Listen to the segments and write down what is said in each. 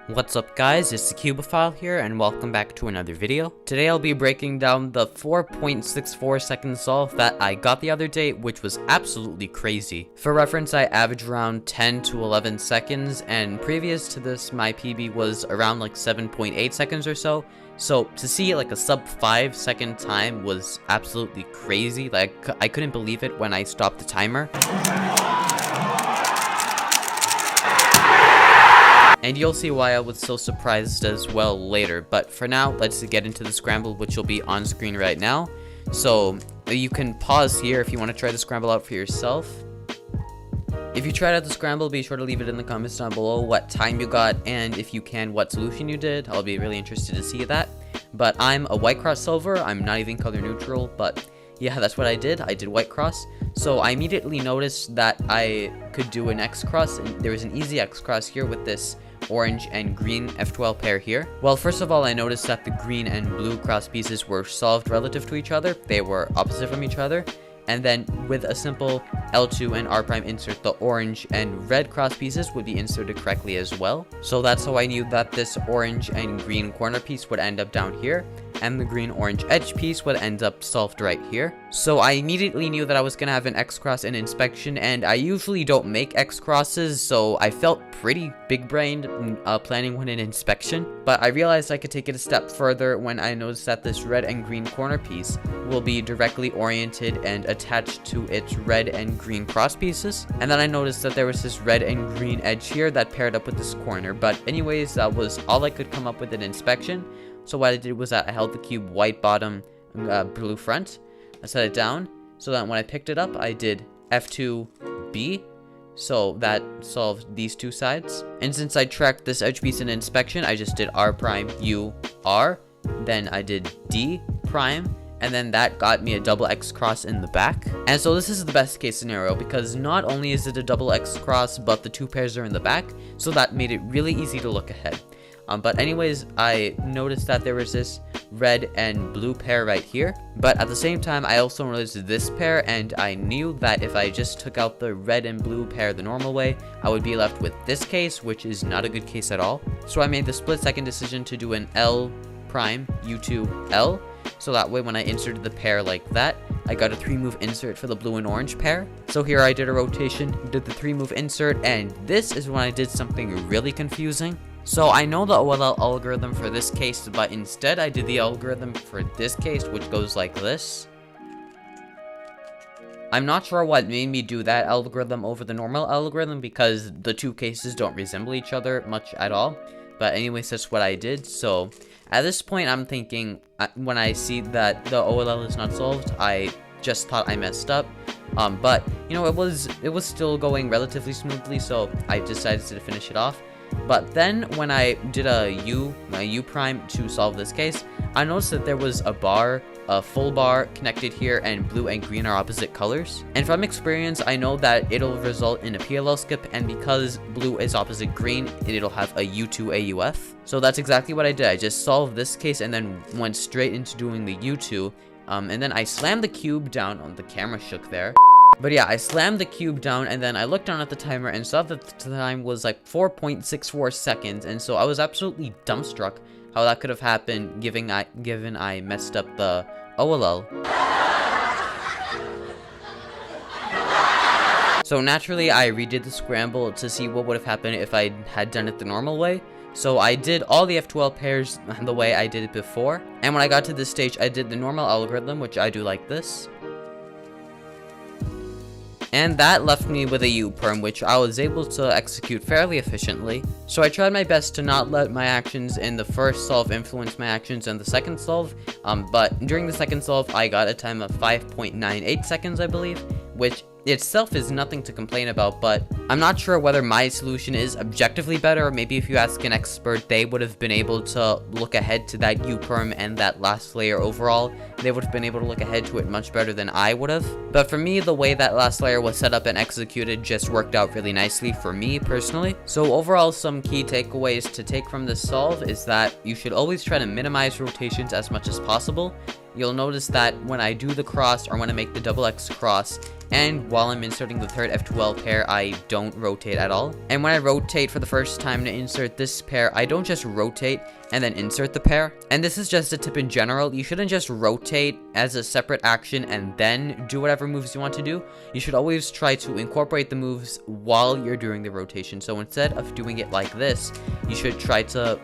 What's up guys, it's the Cubophile here and welcome back to another video. Today I'll be breaking down the 4.64 second solve that I got the other day, which was absolutely crazy. For reference, I averaged around 10 to 11 seconds, and previous to this my PB was around like 7.8 seconds or so. So to see like a sub 5 second time was absolutely crazy. Like I couldn't believe it when I stopped the timer. And you'll see why I was so surprised as well later. But for now, let's get into the scramble, which will be on screen right now. So you can pause here if you want to try the scramble out for yourself. If you tried out the scramble, be sure to leave it in the comments down below what time you got, and if you can, what solution you did. I'll be really interested to see that. But I'm a white cross silver. I'm not even color neutral, but yeah, that's what I did. I did white cross. So I immediately noticed that I could do an X cross, and there was an easy X cross here with this orange and green F12 pair here. Well, first of all, I noticed that the green and blue cross pieces were solved relative to each other. They were opposite from each other. And then with a simple L2 and R prime insert, the orange and red cross pieces would be inserted correctly as well. So that's how I knew that this orange and green corner piece would end up down here, and the green orange edge piece would end up solved right here. So I immediately knew that I was gonna have an X cross in inspection, and I usually don't make X crosses, so I felt pretty big brained planning one in inspection. But I realized I could take it a step further when I noticed that this red and green corner piece will be directly oriented and attached to its red and green cross pieces. And then I noticed that there was this red and green edge here that paired up with this corner. But anyways, that was all I could come up with in inspection. So what I did was that I held the cube white bottom, blue front. I set it down so that when I picked it up, I did F2B. So that solved these two sides. And since I tracked this edge piece in inspection, I just did R prime U R. Then I did D prime. And then that got me a double X cross in the back. And so this is the best case scenario, because not only is it a double X cross, but the two pairs are in the back. So that made it really easy to look ahead. But anyways, I noticed that there was this red and blue pair right here. But at the same time, I also noticed this pair, and I knew that if I just took out the red and blue pair the normal way, I would be left with this case, which is not a good case at all. So I made the split-second decision to do an L prime U2 L. So that way when I inserted the pair like that, I got a 3-move insert for the blue and orange pair. So here I did a rotation, did the 3-move insert, and this is when I did something really confusing. So I know the OLL algorithm for this case, but instead I did the algorithm for this case, which goes like this. I'm not sure what made me do that algorithm over the normal algorithm, because the two cases don't resemble each other much at all. But anyways, that's what I did. So at this point, I'm thinking, when I see that the OLL is not solved, I just thought I messed up. But you know, it was still going relatively smoothly, so I decided to finish it off. But then when I did a U prime to solve this case, I noticed that there was a bar, a full bar connected here, and blue and green are opposite colors. And from experience, I know that it'll result in a PLL skip, and because blue is opposite green, it'll have a U2 AUF. So that's exactly what I did. I just solved this case and then went straight into doing the U2. And then I slammed the cube down. On the camera shook there. But yeah, I slammed the cube down, and then I looked down at the timer and saw that the time was like 4.64 seconds, and so I was absolutely dumbstruck how that could have happened given I messed up the OLL. So naturally, I redid the scramble to see what would have happened if I had done it the normal way. So I did all the F12 pairs the way I did it before, and when I got to this stage, I did the normal algorithm, which I do like this. And that left me with a U-perm, which I was able to execute fairly efficiently. So I tried my best to not let my actions in the first solve influence my actions in the second solve. But during the second solve, I got a time of 5.98 seconds, I believe, which itself is nothing to complain about, but I'm not sure whether my solution is objectively better, or maybe if you ask an expert, they would have been able to look ahead to that U-perm and that last layer overall. They would have been able to look ahead to it much better than I would have. But for me, the way that last layer was set up and executed just worked out really nicely for me personally. So overall, some key takeaways to take from this solve is that you should always try to minimize rotations as much as possible. You'll notice that when I do the cross, or when I make the double X cross, And while I'm inserting the third F12 pair, I don't rotate at all. And when I rotate for the first time to insert this pair, I don't just rotate and then insert the pair. And this is just a tip in general. You shouldn't just rotate as a separate action and then do whatever moves you want to do. You should always try to incorporate the moves while you're doing the rotation. So instead of doing it like this, you should try to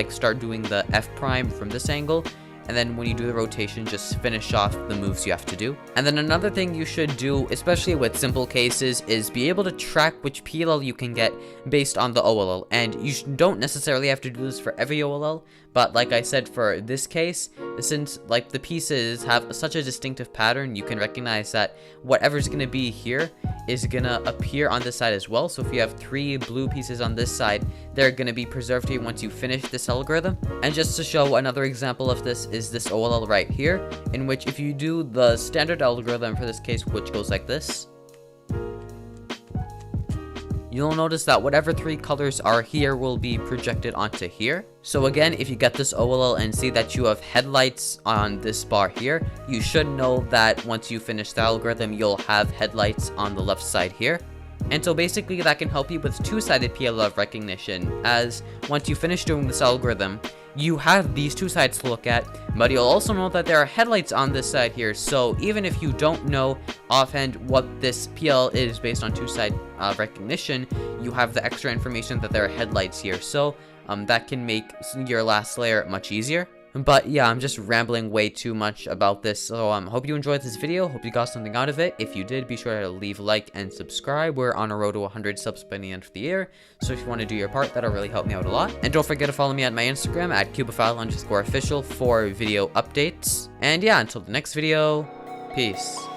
start doing the F prime from this angle. And then when you do the rotation, just finish off the moves you have to do. And then another thing you should do, especially with simple cases, is be able to track which PLL you can get based on the OLL. And you don't necessarily have to do this for every OLL, but like I said, for this case, since the pieces have such a distinctive pattern, you can recognize that whatever's going to be here is going to appear on this side as well. So if you have 3 blue pieces on this side, they're going to be preserved here once you finish this algorithm. And just to show another example of this is this OLL right here, in which if you do the standard algorithm for this case, which goes like this, you'll notice that whatever 3 colors are here will be projected onto here. So again, if you get this OLL and see that you have headlights on this bar here, you should know that once you finish the algorithm, you'll have headlights on the left side here. And so basically that can help you with two-sided PLL recognition, as once you finish doing this algorithm, you have these 2 sides to look at, but you'll also know that there are headlights on this side here. So even if you don't know offhand what this PL is based on 2-side recognition, you have the extra information that there are headlights here. So that can make your last layer much easier. But yeah, I'm just rambling way too much about this, so hope you enjoyed this video, hope you got something out of it. If you did, be sure to leave a like and subscribe. We're on a road to 100 subs by the end of the year, so if you want to do your part, that'll really help me out a lot. And don't forget to follow me at my Instagram at cubophile_official for video updates. And yeah, until the next video, peace.